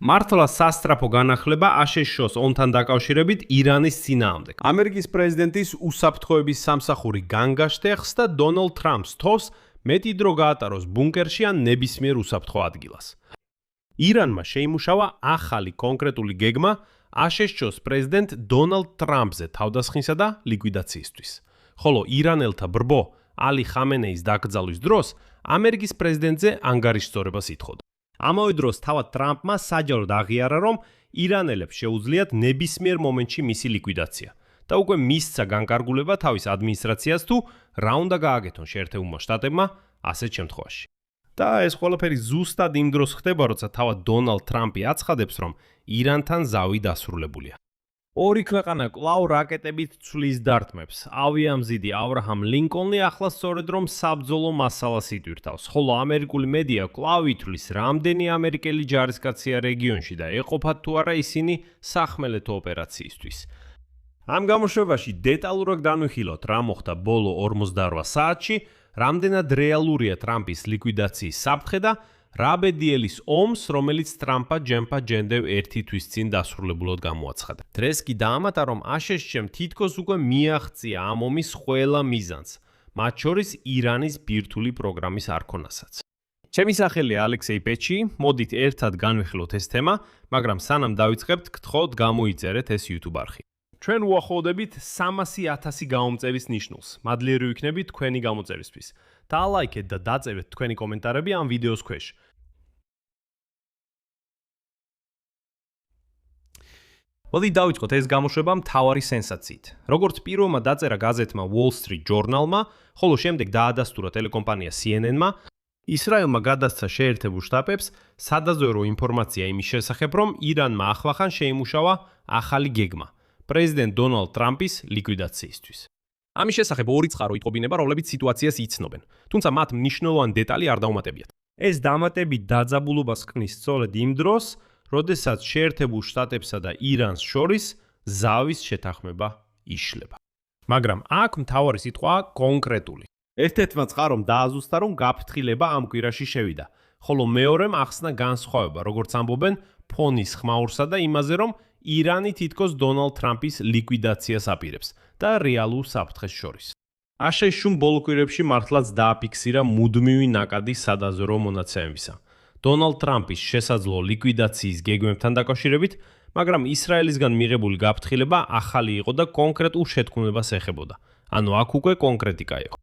მართლა სასწრაფო განახლება აშშ-ს ომთან დაკავშირებით ირანის წინააღმდეგ. ამერიკის პრეზიდენტის უსაფრთხოების სამსახური განგაშტეხს და დონალდ ტრამპს თოს მეტი დრო გაატაროს ბუნკერში ან ნებისმიერ უსაფრთხო ადგილას. ირანმა შეიმუშავა ახალი კონკრეტული გეგმა აშშ-ს პრეზიდენტ დონალდ ტრამპზე თავდასხმისა და ლიკვიდაციისთვის. ხოლო ირანელთა ბრბო ალი ხამენეის დაკრძალვის დროს ამერიკის პრეზიდენტზე ანგარიშწორებას ითხოვდა. ამავე დროს თავად ტრამპმა საჯაროდ აღიარა, რომ ირანელებს შეუძლიათ ნებისმიერ მომენტში მისი ლიკვიდაცია და უკვე მისცა განკარგულება თავის ადმინისტრაციას თუ რა უნდა გააკეთონ შეერთებულმა შტატებმა ასეთ შემთხვევაში. და ეს ყველაფერი ზუსტად იმ დროს ხდება, როცა თავად დონალდ ტრამპი აცხადებს, რომ ირანთან ზავი დასრულებულია. ორი ქვეყანა კვლავ რაკეტებით ცვლის დარტყმებს. ავიამზიდი აბრაჰამ ლინკოლნი ახლა სწორედ რომ საბრძოლო მასალას იტვირთავს, ხოლო ამერიკული მედია კვლავ ითვლის, რამდენი ამერიკელი ჯარისკაცია რეგიონში და ეყოფათ თუ არა ისინი სახმელეთო ოპერაციისთვის. ამ გამოშვებაში დეტალურად განვიხილოთ, რა მოხდა ბოლო 48 საათში, რამდენად რეალურია ტრამპის ლიკვიდაციის საფრთხე და რა ბედიელის ომს, რომელიც ტრამპა ჯემდევ ერთი თვის წინ დასრულებულად გამოაცხადა. დღეს კი დაამატა, რომ აშშ-მ თითქოს უკვე მიაღწია ამ ომის ყველა მიზანს, მათ შორის ირანის ბირთვული პროგრამის არქონასაც. ჩემი სახელია ალექსეი პეჩი, მოდით ერთად განვიხილოთ ეს თემა, მაგრამ სანამ დავიწყებთ, გთხოვთ გამოიწერეთ ეს YouTube არხი. ჩვენ უახლოვდებით 300,000 გამომწერის ნიშნულს. მადლიერი ვიქნებით თქვენი გამოწერისთვის. დაალაიქეთ და დაწევეთ თქვენი კომენტარები ამ ვიდეოს ქვეშ. მოდით დავიწყოთ ეს გამოშვება მთავარი სენსაციით. როგორც პირველმა დაწერა გაზეთმა Wall Street Journal-მა, ხოლო შემდეგ დაადასტურა ტელეკომპანია CNN-მა, ისრაელმა გადასცა შეერთებულ შტატებს სადაზვერვო ინფორმაცია იმის შესახებ, რომ ირანმა ახლახან შეიმუშავა ახალი გეგმა პრეზიდენტ დონალდ ტრამპის ლიკვიდაციისთვის. ამის შესახებ ორი წყარო იტყობინება, რომლებიც სიტუაციას იცნობენ, თუმცა მათ მნიშვნელოვანი დეტალი არ დაუმატებიათ. ეს დამატები დაძაბულობას ქმნის სწორედ იმ დროს, როდესაც შეერთებულ შტატებსა და ირანს შორის ზავის შეთანხმება იშლება. მაგრამ აქ მთავარი სიტყვა კონკრეტული. ერთ-ერთმა წყარომ დააზუსტა, რომ გაფრთხილება ამ კვირაში შევიდა, ხოლო მეორემ ახსნა განსხვავება, როგორც ამბობენ, ფონის ხმაურსა და იმაზე, რომ ირანი თითქოს დონალდ ტრამპის ლიკვიდაციას აპირებს და რეალურ საფრთხეს შორის. აშშ-მ ბოლო კვირებში მართლაც დააფიქსირა მუდმივი ნაკადი სადაზვერვო მონაცემებისა დონალდ ტრამპის შესაძლო ლიკვიდაციის გეგმებთან დაკავშირებით, მაგრამ ისრაელისგან მიღებული გაფრთხილება ახალი იყო და კონკრეტულ შეთქმულებას ეხებოდა. ანუ აქ უკვე კონკრეტიკა იყო.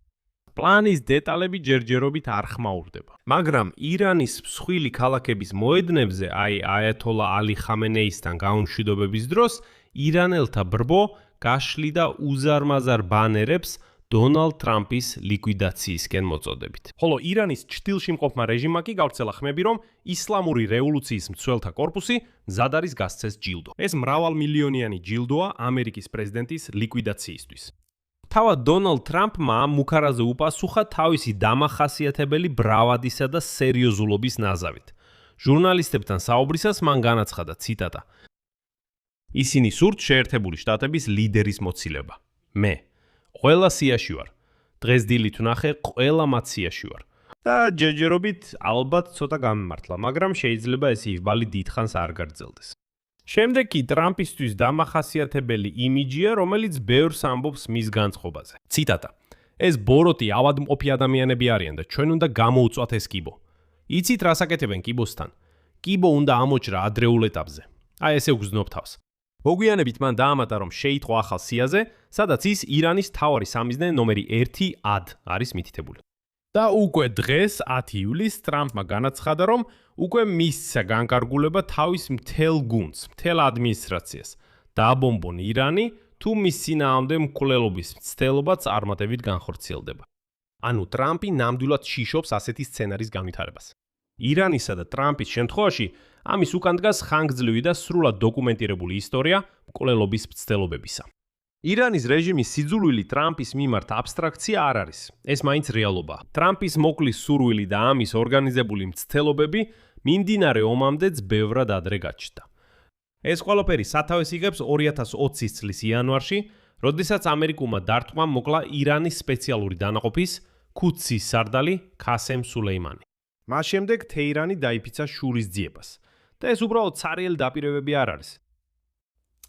პლანის დეტალები ჯერჯერობით არ ხმაურდება. მაგრამ ირანის მსხვილი ქალაქების მოედნებზე, აიათოლა ალი ხამენეისთან გამომშვიდობების დროს, ირანელთა ბრბო გაშლიდა უზარმაზარ ბანერებს დონალდ ტრამპის ლიკვიდაციისკენ მოწოდებით. ხოლო ირანის ჩრდილში მყოფმა რეჟიმმა კი გავრცელა ხმები, რომ ისლამური რევოლუციის მცველთა კორპუსი მზად არის გასცეს ჯილდო. ეს მრავალმილიონიანი ჯილდოა ამერიკის პრეზიდენტის ლიკვიდაციისთვის. თავად დონალდ ტრამპმა ამ მუქარაზე უპასუხა თავისი დამახასიათებელი ბრავადისა და სერიოზულობის ნაზავით. ჟურნალისტებთან საუბრისას მან განაცხადა, ციტატა: ისინი სურთ შეერთებული შტატების ლიდერის მოცილება. მე ყველა სიაში ვარ. დღეს დილით ვნახე, ყველა მათ სიაში ვარ. და ჯერჯერობით ალბათ ცოტა გამემართლა, მაგრამ შეიძლება ეს იღბალი დიდხანს არ გაგრძელდეს. შემდეგ კი ტრამპისთვის დამახასიათებელი იმიჯია, რომელიც ბევრს ამბობს მის განწყობაზე. ციტატა: ეს ბოროტი ავადმყოფი ადამიანები არიან და ჩვენ უნდა გამოუწვათ ეს კიბო. იცით რას აკეთებენ კიბოსთან? კიბო უნდა ამოჭრა ადრეულ ეტაპზე. აი ესე უგზნობ თავს. მოგვიანებით მან დაამატა, რომ შეიტყო ახალ სიაზე, სადაც ის ირანის მთავარი სამიზნე ნომერი 1 ად არის მითითებული. და უკვე დღეს 10 ივლისს ტრამპმა განაცხადა, რომ უკვე მისცა განკარგულება თავის მთელ გუნდს, მთელ ადმინისტრაციას, დააბომბონ ირანი, თუ მის წინააღმდეგ მკვლელობის მცდელობა წარმატებით განხორციელდება. ანუ ტრამპი ნამდვილად შიშობს ასეთი სცენარის განვითარებას. ირანისა და ტრამპის შემთხვევაში ამის უკან დგას ხანგრძლივი და სრულად დოკუმენტირებული ისტორია მკვლელობის მცდელობებისა. ირანის რეჟიმის სიძულვილი ტრამპის მიმართ აბსტრაქცია არ არის. ეს მაინც რეალობაა. ტრამპის მოკლის სურვილი და ამის ორგანიზებული მცდელობები მიმდინარე ომამდეც ბევრად ადრე გაჩნდა. ეს ყველაფერი სათავეს იღებს 2020 წლის იანვარში, როდესაც ამერიკულმა დარტყმამ მოკლა ირანის სპეციალური დანაყოფის ქუთსის სარდალი ქასემ სულეიმანი. მას შემდეგ თეირანი დაიფიცა შურისძიებას და ეს უბრალოდ ცარიელი დაპირებები არ არის.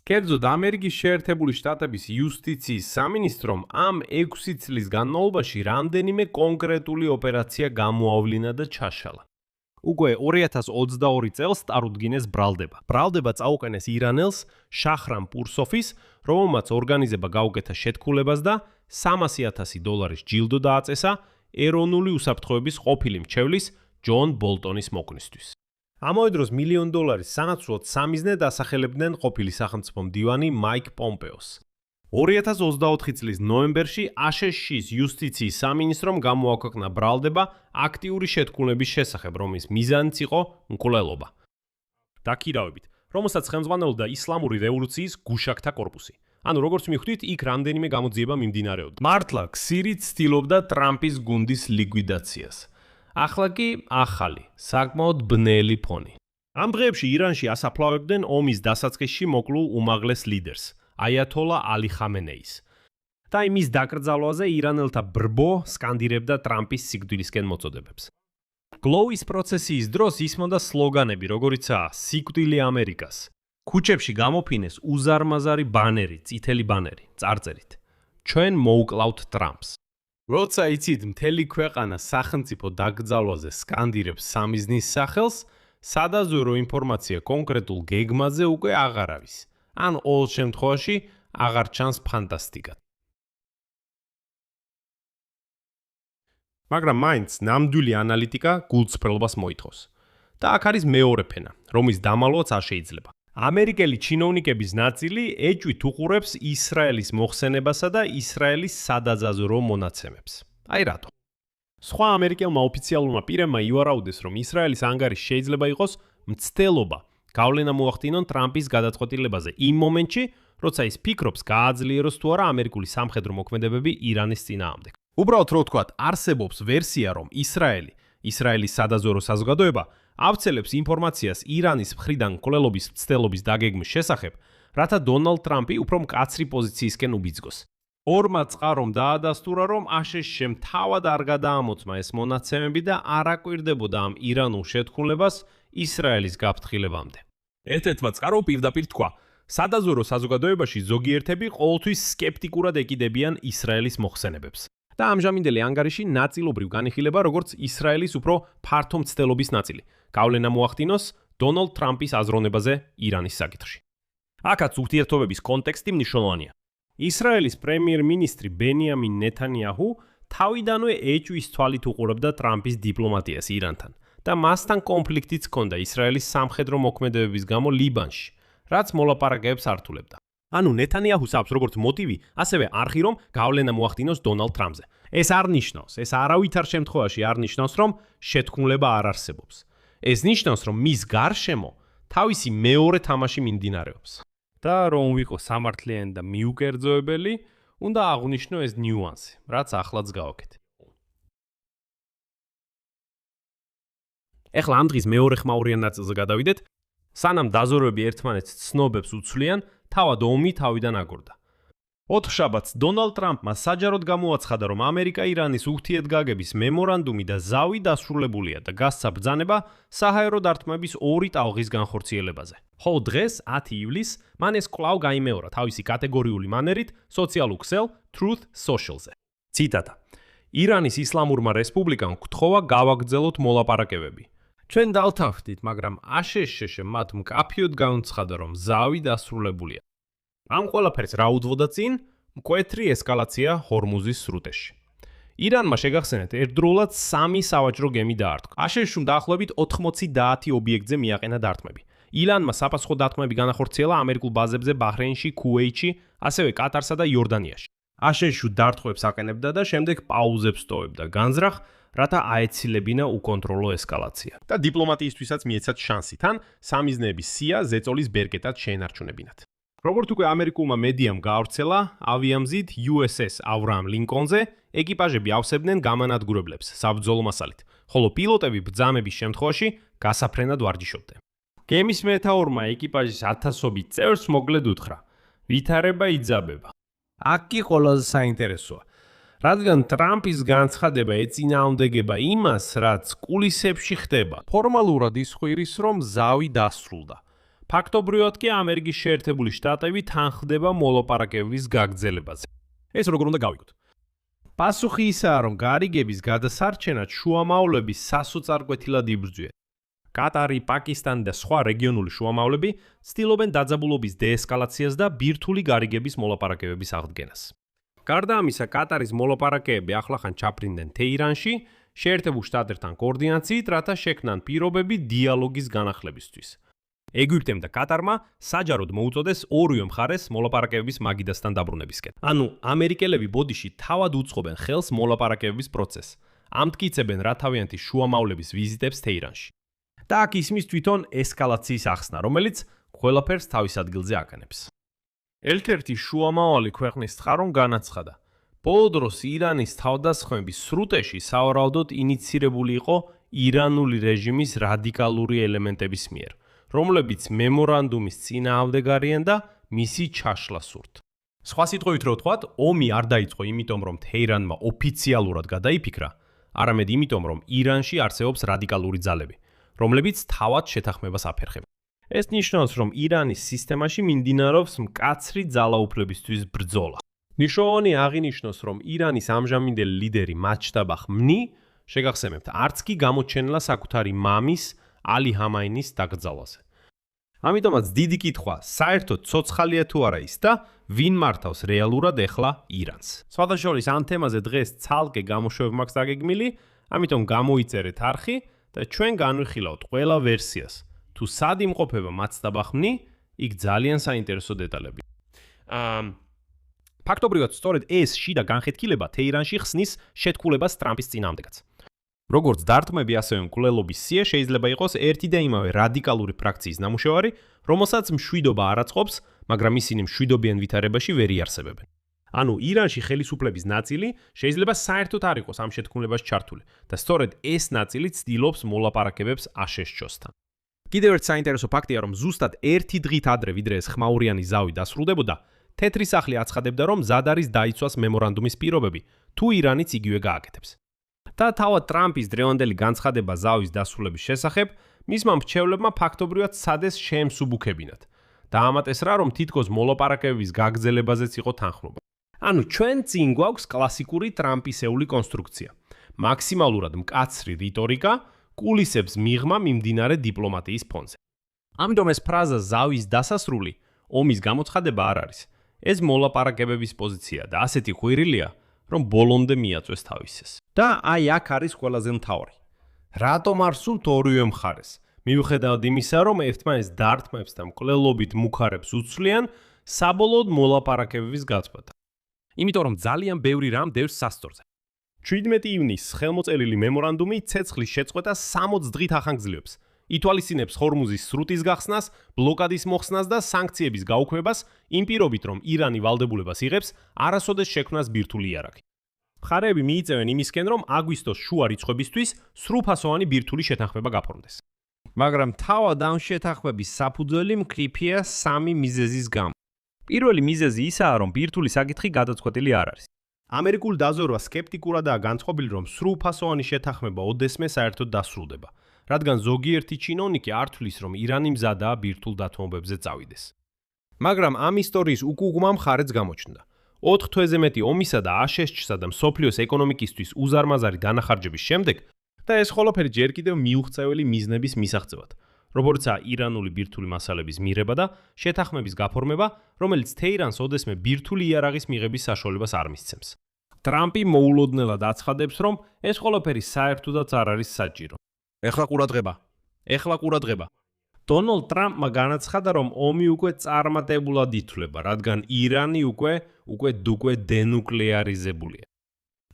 კერძოდ ამერიკის შეერთებული შტატების იუსტიციის სამინისტრომ ამ 6 წლის განმავლობაში რამდენიმე კონკრეტული ოპერაცია გამოავლინა და ჩაშალა. უკვე 2022 წელს წარუდგინეს ბრალდება. ბრალდება წაუყენეს ირანელს შაჰრამ პურსოფის, რომელმაც ორგანიზება გაუკეთა შეთქმულებას და $300,000 ჯილდო დააწესა ეროვნული უსაფრთხოების ყოფილი მრჩევლის ჯონ ბოლტონის მოქმნისთვის. ამავე დროს $1 მილიონი სანაცვლოდ სამიზნედ ასახელებდნენ ყოფილი სახელმწიფო მდივანი მაიკ პომპეოს. 2024 წლის ნოემბერში აშშ-ის იუსტიციის სამინისტრომ გამოაქვეყნა ბრალდება აქტიური შეთქმულების შესახებ, რომლის მიზანიც იყო მკვლელობა. დაქირავებით, რომელსაც ხელმძღვანელობდა ისლამური რევოლუციის გუშაქთა კორპუსი. ანუ როგორც მიხვდით, იქ რამდენიმე გამოძიება მიმდინარეობდა. მართლა ქსირით ცდილობდა ტრამპის გუნდის ლიკვიდაციას. ახლა კი ახალი, საკმაოდ ბნელი ფონი. ამ დღეებში ირანში ასაფლავებდნენ ომის დასაწყისში მოკლულ უმაღლეს ლიდერს, აიათოლა ალი ხამენეის. და იმის დაკრძალვაზე ირანელთა ბრბო სკანდირებდა ტრამპის სიკვდილისკენ მოწოდებებს. გლოვის პროცესიის დროს ისმოდა სლოგანები, როგორიცაა სიკვდილი ამერიკას. ქუჩებში გამოფინეს უზარმაზარი ბანერი, წითელი ბანერი, წარწერით. ჩვენ მოუკლავთ ტრამპს. როცა იცით მთელი ქვეყანა სახელმწიფო დაკრძალვაზე სკანდირებს სამიზნის სახელს, სადაზვერო ინფორმაცია კონკრეტულ გეგმაზე უკვე აღარ არის. ან ყოველ შემთხვევაში აღარ ჩანს ფანტასტიკად. მაგრამ მაინც ნამდვილი ანალიტიკა გულწრფელობას მოითხოვს. და აქ არის მეორე ფენა, რომლის დამალვაც არ შეიძლება. ამერიკელი ჩინოვნიკების ნაწილი ეჭვით უყურებს ისრაელის მოხსენებასა და ისრაელის სადაზაზრო მონაცემებს. აი რატო? სხვა ამერიკელმა ოფიციალურმა პირებმა ივარაუდეს, რომ ისრაელის ანგარიში შეიძლება იყოს მცდელობა გავლენა მოახდინონ ტრამპის გადაწყვეტილებაზე იმ მომენტში, როცა ის ფიქრობს გააძლიეროს თუ არა ამერიკული სამხედრო მოქმედებები ირანის წინააღმდეგ. უბრალოდ რო ვთქვათ, არსებობს ვერსია, რომ ისრაელის სადაზვერო საზოგადოება აბცელებს ინფორმაციას ირანის მხრიდან მკვლელობის მცდელობის დაგეგმვის შესახებ, რათა დონალდ ტრამპი უფრო მკაცრი პოზიციისკენ უბიძგოს. ორმა წყარომ დაადასტურა, რომ აშშ-მ თავად არ გადაამოწმა ეს მონაცემები და არ აკვირდებოდა ამ ირანულ შეთქმულებას ისრაელის გაფრთხილებამდე. ერთ-ერთმა წყარომ პირდაპირ თქვა, სადაზვერო საზოგადოებაში ზოგიერთები ყოველთვის სკეპტიკურად ეკიდებიან ისრაელის მოხსენებებს. და ამჟამინდელი ანგარიში ნაწილობრივ განიხილება როგორც ისრაელის უფრო ფართო მცდელობის ნაწილი. გავლენა მოახდინოს დონალდ ტრამპის აზროვნებაზე ირანის საკითხში. აქაც ურთიერთობების კონტექსტი მნიშვნელოვანია. ისრაელის პრემიერ-მინისტრი ბენიამინ ნეთანიაჰუ თავიდანვე ეჭვის თვალით უყურებდა ტრამპის დიპლომატიას ირანთან და მასთან კონფლიქტიც ჰქონდა ისრაელის სამხედრო მოქმედებების გამო ლიბანში, რაც მოლაპარაკებებს ართულებდა. ანუ ნეთანიაჰუს აქვს როგორც მოტივი, ასევე არხი, რომ გავლენა მოახდინოს დონალდ ტრამპზე. ეს არ ნიშნავს, ეს არავითარ შემთხვევაში არ ნიშნავს, რომ შეთქმულება არ არსებობს. ეს ნიშნავს, რომ მის გარშემო თავისი მეორე თამაში მიმდინარეობს. და რომ ვიყო სამართლიანი და მიუკერძოებელი, უნდა აღვნიშნო ეს ნიუანსი, რაც ახლაც გავაკეთე. ეხლა ამ დღის მეორე ხმაურიან ნაწილზე გადავიდეთ. სანამ დაზვერვები ერთმანეთს ცნობებს უცვლიან, თავად ომი თავიდან აგორდა. ოთხშაბათს დონალდ ტრამპმა საჯაროდ გამოაცხადა, რომ ამერიკა-ირანის ურთიერთგაგების მემორანდუმი და ზავი დასრულებულია და გასცა ბრძანება საჰაერო დარტყმების 2 ტალღის განხორციელებაზე. ხოლო დღეს, 10 ივლისს, მან ეს კვლავ გაიმეორა თავისი კატეგორიული მანერით სოციალურ ქსელ Truth Social-ზე. ციტატა: ირანის ისლამურმა რესპუბლიკამ გთხოვა გავაგრძელოთ მოლაპარაკებები. ჩვენ დავთავრდით, მაგრამ აშშ-ში მათ მკაფიოდ გაუნცხადა, რომ ზავი დასრულებულია. ამ ყველაფერს რა უდვოდა წინ? მკვეთრი ესკალაცია ჰორმუზის სრუტეში. ირანმა შეგახსენეთ, ერთდროულად 3 სავაჭრო გემი დაარტყა. აშშ-მ დაახლოებით 80 დაათი ობიექტზე მიაყენა დარტყმები. ილანმა საფასხო დარტყმები განახორციელა ამერიკულ ბაზებზე ბაჰრეინში, ქუვეითში, ასევე კატარსა და იორდანიაში. აშშ დარტყმებს აყენებდა და შემდეგ პაუზებს ტოვებდა განზრახ, რათა აეცილებინა უკონტროლო ესკალაცია. და დიპლომატიისთვისაც მიეცათ შანსი თან სამიზნეების სია ზეწოლის ბერკეტად შეენარჩუნებინათ. როგორც უკვე ამერიკულმა მედიამ გაავრცელა, ავიამზით USS ავრაამ ლინკონზე ეკიპაჟები ავსებდნენ გამანადგურებლებს საბრძოლო მასალით, ხოლო პილოტები ბრძანების შემთხვევაში გასაფრენად ვარჯიშობდნენ. გემის მეთაურმა ეკიპაჟის 1000-ობით წევრს მოკლედ უთხრა: ვითარება იძაბება. აქ კი ყველაზე საინტერესოა. რადგან ტრამპის განცხადება ეწინააღმდეგება იმას, რაც კულისებში ხდება. ფორმალურად ისხვირის, რომ ზავი დასრულდა. ფაქტობრივად კი ამერიკის შეერთებული შტატები თანხდება მოლაპარაკებების გაგრძელებაზე. ეს როგორ უნდა გავიგოთ? პასუხი ისაა, რომ გარიგების გადასარჩენად შუამავლების სასოწარკვეთილად იბრძვიან. კატარი, პაკისტანი და სხვა რეგიონული შუამავლები ცდილობენ დაძაბულობის დეესკალაციას და ბირთვული გარიგების მოლაპარაკებების აღდგენას. გარდა ამისა, კატარის მოლაპარაკეები ახლახან ჩაფრინდნენ თეირანში, შეერთებულ შტატებთან კოორდინაციით, რათა შექმნან პირობები დიალოგის განახლებისთვის. ეგვიპტემ და კატარმა საჯაროდ მოუწოდეს ორივე მხარეს მოლაპარაკებების მაგიდასთან დაბრუნებისკენ. ანუ ამერიკელები ბოდიში თავად უწყობენ ხელს მოლაპარაკებების პროცესს. ამტკიცებენ რათავიანთი შუამავლების ვიზიტებს თეირანში. და აქ ისმის თვითონ ესკალაციის ახსნა, რომელიც ყველაფერს თავის ადგილზე აკანებს. ერთ-ერთი შუამავალი ქვეყნის წყარომ განაცხადა, ბოლო დროს ირანის თავდასხმების სრუტეში სავარაუდოდ ინიცირებული იყო ირანული რეჟიმის რადიკალური ელემენტების მიერ, რომლებიც მემორანდუმის წინააღმდეგ არიან და მისი ჩაშლა სურთ. სხვა სიტყვებით რო ვთქვათ, ომი არ დაიწყო იმიტომ, რომ თეირანმა ოფიციალურად გადაიფიქრა, არამედ იმიტომ, რომ ირანში არსებობს რადიკალური ძალები, რომლებიც თავად შეთანხმებას აფერხებენ. ეს ნიშნავს, რომ ირანის სისტემაში მიმდინარეობს მკაცრი ძალაუფლებისთვის ბრძოლა. ნიშნავენ აღინიშნოს, რომ ირანის ამჟამინდელი ლიდერი მაჯტაბა ხმნი, შეგახსენებთ, არც კი გამოჩენილა საკუთარი მამის ალი ჰამაინის დაკრძალვაზე. ამიტომაც დიდი კითხვა, საერთოდ ცოცხალია თუ არა ის და ვინ მართავს რეალურად ეხლა ირანს. სხვადასხვა ამ თემაზე დღეს ცალკე გამოშვება მაქვს დაგეგმილი, ამიტომ გამოიწერეთ არხი და ჩვენ განვიხილავთ ყველა ვერსიას. თუ სად იმყოფება მაჯტაბა ხმნი, იქ ძალიან საინტერესო დეტალები. ფაქტობრივად სწორედ ეს შიდა განხეთქილება თეირანში ხსნის შეთქმულებას ტრამპის წინააღმდეგაც. როგორც დარტყმები, ასევე მკვლელობის სია შეიძლება იყოს ერთი და იმავე რადიკალური ფრაქციის ნამუშევარი, რომელსაც მშვიდობა არ აწყობს, მაგრამ ისინი მშვიდობიან ვითარებაში ვერ იარსებებენ. ანუ ირანში ხელისუფლების ნაწილი შეიძლება საერთოდ არ იყოს ამ შეთქმულებას ჩართული და სწორედ ეს ნაწილი ცდილობს მოლაპარაკებებს აშეშჩოსთან. კიდევ ერთ საინტერესო ფაქტია, რომ ზუსტად ერთი დღით ადრე, ვიდრე ეს ხმაურიანი ზავი დასრულდებოდა, თეთრი სახლი აცხადებდა, რომ მზად არის დაიცვას მემორანდუმის პირობები, თუ ირანიც იგივე გააკეთებს. და თავად ტრამპის დრევანდელი განცხადება ზავის დასრულების შესახებ, მისმა მრჩევლებმა ფაქტობრივად სადეს შეემსუბუქებინათ და ამატესრა, რომ თითქოს მოლაპარაკებების გაგრძელებაზეც იყო თანხმობა. ანუ ჩვენ წინ გვაქვს კლასიკური ტრამპისეული კონსტრუქცია. მაქსიმალურად მკაცრი რიტორიკა, კულისებს მიღმა მიმდინარე დიპლომატიის ფონზე. ამიტომ ეს ფრაზა ზავის დასასრული ომის გამოცხადება არ არის. ეს მოლაპარაკებების პოზიცია და ასეთი ხვირილია, რომ ბოლომდე მიაწვეს თავისეს. და აი აქ არის ყველაზე მთავარი. რატომ არ სურთ ორივე მხარეს? მიუხედავად იმისა, რომ ერთმანეთს დარტყმებს და მკვლელობით მუქარებს უცვლიან, საბოლოოდ მოლაპარაკებების გაწყვეტა. იმიტომ რომ ძალიან ბევრი რამ დევს სასწორზე. 17 ივნისს ხელმოწერილი მემორანდუმი ცეცხლის შეწყვეტას 60 დღით ახანგრძლივებს. ითვალისწინებს ხორმუზის სრუტის გახსნას, ბლოკადის მოხსნას და სანქციების გაუქმებას, იმ პირობით, რომ ირანი ვალდებულებას იღებს არასოდეს შექმნას ბირთვული იარაღი. მხარეები მიიწევენ იმისკენ, რომ აგვისტოს შუა რიცხვებისთვის სრულფასოვანი ბირთვული შეთანხმება გაფორმდეს. მაგრამ თავად ამ შეთანხმების საფუძველი მკრიფია სამი მიზეზის გამო. პირველი მიზეზი ისაა, რომ ბირთვული საკითხი გადაწყვეტილი არ არის. ამერიკულ დაზვერვას სკეპტიკურადაა განწყობილი, რომ სრულფასოვანი შეთანხმება ოდესმე საერთოდ დასრულდება, რადგან ზოგიერთი ჩინოვნიკი არ თვლის, რომ ირანი მზადაა ბირთვულ დათმობებზე წავიდეს. მაგრამ ამ ისტორიის უკუღმა მხარეც გამოჩნდა. 4 თვეზე მეტი ომისა და აშშ-სა და მსოფლიოს ეკონომიკისთვის უზარმაზარი დანახარჯების შემდეგ და ეს ყველაფერი ჯერ კიდევ მიუღწეველი მიზნების მისაღწევად, როგორიცაა ირანული ბირთვული მასალების მიღება და შეთანხმების გაფორმება, რომელიც თეირანს ოდესმე ბირთვული იარაღის მიღების საშუალებას არ მისცემს. ტრამპი მოულოდნელად აცხადებს, რომ ეს ყველაფერი საერთოდაც არ არის საჭირო. ეხლა ყურადღება. დონალდ ტრამპმა განაცხადა, რომ ომი უკვე წარმატებულად ითვლება, რადგან ირანი უკვე დენუკლეარიზებულია.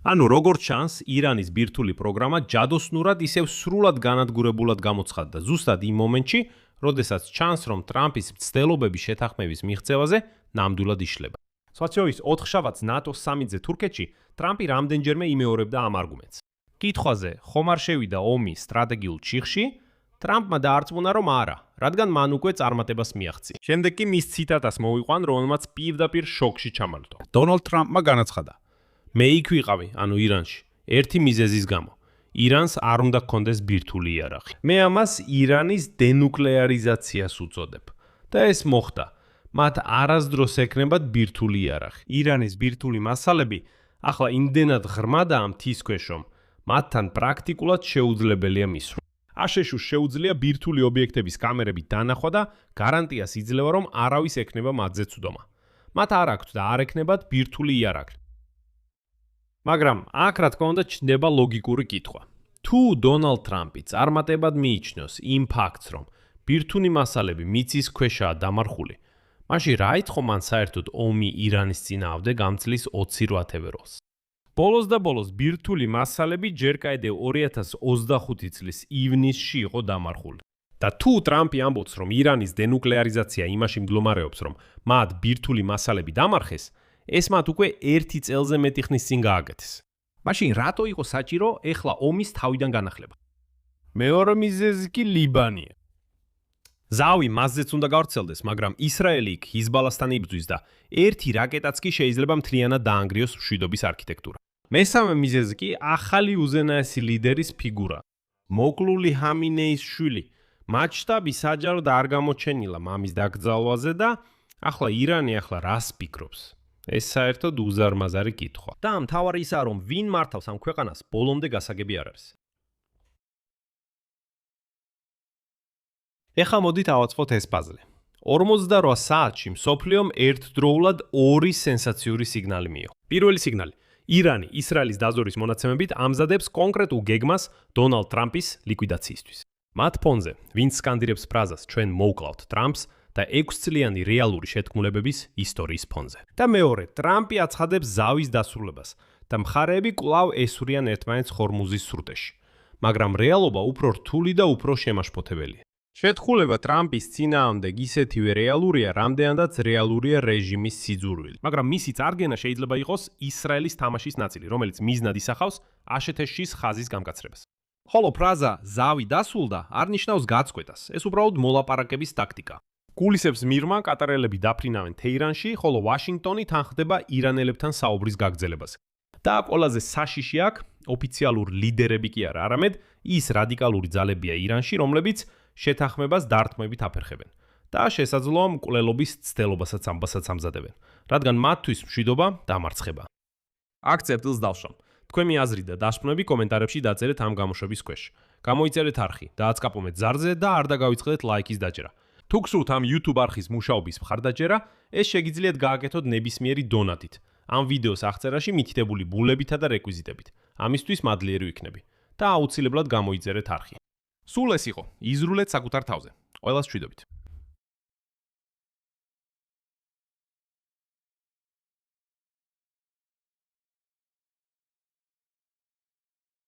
ანუ როგორც ჩანს, ირანის ბირთვული პროგრამა ჯადოსნურად ისევ სრულად განადგურებულად გამოცხადდა ზუსტად იმ მომენტში, როდესაც ჩანს, რომ ტრამპის მცდელობები შეთანხმების მიღწევაზე ნამდვილად იშლება. სხვა შორის 4 შაბათს ნატოს სამიტზე თურქეთში ტრამპი რამდენჯერმე იმეორებდა ამ არგუმენტს. კითხვაზე, ხომ არ შევიდა ომი სტრატეგიულ ჩიხში, ტრამპმა დაარწმუნა, რომ არა, რადგან მან უკვე წარმატებას მიაღწია. შემდეგ კი მის ციტატას მოვიყვან, რომელმაც პირდაპირ შოკში ჩამალდო. დონალდ ტრამპმა განაცხადა: მე იქ ვიყავი, ანუ ირანში, ერთი მიზეზის გამო. ირანს არ უნდა გქონდეს ბირთვული იარაღი. მე ამას ირანის დენუკლეარიზაციას უწოდებ. და ეს მოხდა. მათ არასდროს ექნებათ ბირთვული იარაღი. ირანის ბირთვული მასალები ახლა იმდენად ღრმადაა მთის ქვეშ, რომ მათთან პრაქტიკულად შეუძლებელია მისვლა. აშშ-ს შეუძლია ბირთვული ობიექტების კამერებით დანახვა და გარანტიას იძლევა, რომ არავის ექნება მათზე ცუდომა. მათ არ აქვთ და არ ექნებათ ბირთვული იარაღი. მაგრამ აქ რა თქმა უნდა ჩნდება ლოგიკური კითხვა. თუ დონალდ ტრამპი წარმატებად მიიჩნევს იმ ფაქტს, რომ ბირთვული მასალები მიწის ქვეშაა დამარხული, მაშინ რა ითხოვ მან საერთოდ ომი ირანის წინააღმდეგ გამწლის 28 როლს? ბოლოს და ბოლოს ბირთვული მასალები ჯერ კიდევ 2025 წლის ივნისში იყო დამარხული. და თუ ტრამპი ამბობს, რომ ირანის დენუკლეარიზაცია იმაში მდგომარეობს, რომ მათ ბირთვული მასალები დამარხეს, ეს მათ უკვე 1 წელზე მეტი ხნის წინ გააკეთეს. მაშინ რატო იყო საჭირო ეხლა ომის თავიდან განახლება? მეორე მიზეზი კი ლიბანია. ზავი მასზეც უნდა გავრცელდეს, მაგრამ ისრაელი იქ ჰიზბალასთან იბრძვის და ერთი რაკეტაც კი შეიძლება მთლიანად დაანგრიოს მშვიდობის არქიტექტურა. მესამე მიზეზი კი ახალი უზენაესი ლიდერის ფიგურა. მოკლული ჰამინეის შვილი. მასშტაბი საჯაროდ არ გამოჩენილა მამის დაკრძალვაზე და ახლა ირანი ახლა რას ფიქრობს? ეს საერთოდ უზარმაზარი კითხვა. და მთავარი ისაა, რომ ვინ მართავს ამ ქვეყანას, ბოლომდე გასაგები არ არის. ეხლა მოდით ავაწყოთ ეს პაზლი. 48 საათში მსოფლიომ ერთდროულად ორი სენსაციური სიგნალი მიიღო. პირველი სიგნალი. ირანი ისრაელის დაზვერვის მონაცემებით ამზადებს კონკრეტულ გეგმას დონალდ ტრამპის ლიკვიდაციისთვის. მათ ფონზე, ვინც სკანდირებს ფრაზას ჩვენ მოვკლავთ ტრამპს და 6 წლიანი რეალური შეთქმულებების ისტორიის ფონზე. და მეორე, ტრამპი აცხადებს ზავის დასრულებას და მხარეები კვლავ ესვრიან ერთმანეთს ხორმუზის სრუტეში. მაგრამ რეალობა უფრო რთული და უფრო შემაშფოთებელია. შეთქმულება ტრამპის წინააღმდეგ ისეთივე რეალურია, რამდენადაც რეალურია რეჟიმის სიძულვილი. მაგრამ მისი წარგენა შეიძლება იყოს ისრაელის თამაშის ნაწილი, რომელიც მიზნად ისახავს აშშ-ის ხაზის გამკაცრებას. ხოლო ფრაზა ზავი დასულდა არ ნიშნავს გაწყვეტას, ეს უბრალოდ მოლაპარაკების ტაქტიკა. გულისებს მიღმა კატარელები დაფრინავენ თეირანში, ხოლო ვაშინგტონი თანხდება ირანელებთან საუბრის გაგრძელებაზე. და ყველაზე საშიში აქ ოფიციალურ ლიდერები კი არა, არამედ ის რადიკალური ძალებია ირანში, რომლებიც შეთანხმებას დარტყმებით აფერხებენ და შესაძლოა მკვლელობის ცდელობასაც ამბასაც ამზადებენ, რადგან მათთვის მშვიდობა დამარცხება. აქ წერტილს დავშავ. თქვენი აზრი და დასკვნები კომენტარებში დაწერეთ ამ გამოშვების ქვეშ. გამოიწერეთ არხი, დააწკაპონეთ ზარზე და არ დაგავიწყდეთ ლაიქის დაჭერა. თუ გსურთ ამ YouTube არხის მუშაობის მხარდაჭერა, ეს შეგიძლიათ გააკეთოთ ნებისმიერი დონატით. ამ ვიდეოს აღწერაში მითითებული ბულებითა და რეკვიზიტებით. ამისთვის მადლიერი ვიქნები და აუცილებლად გამოიწერეთ არხი. სულ ეს იყო. იზრულეთ საკუთარ თავზე. ყველას მშვიდობით.